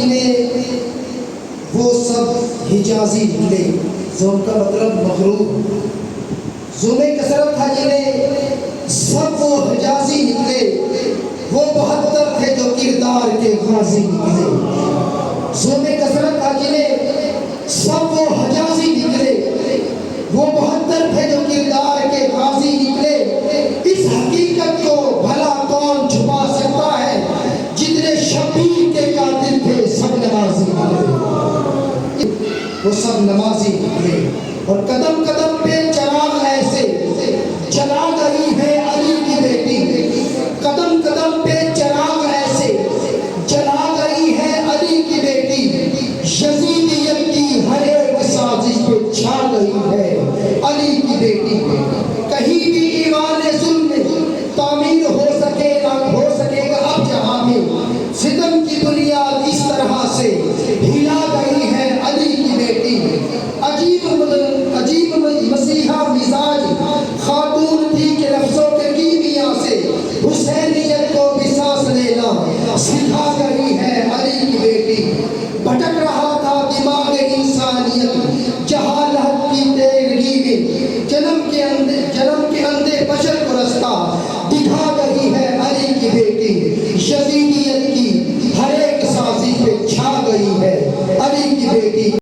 جنہیں وہ سب حجازی نکلے. زوم کا مطلب مغرور. زوم کثرت تھا جنہیں سب وہ حجازی نکلے. وہ 72 تھے جو کردار کے غازی نکلے. زوم کثرت تھا جنہیں سب وہ حجازی نکلے. وہ 72 تھے جو کردار کے غازی نکلے. اس حقیقت کو بھلا کون چھپا سکتا ہے، جتنے شبیر کے قاتل تھے سب نمازی نکلے. وہ سب نمازی نکلے اور قدم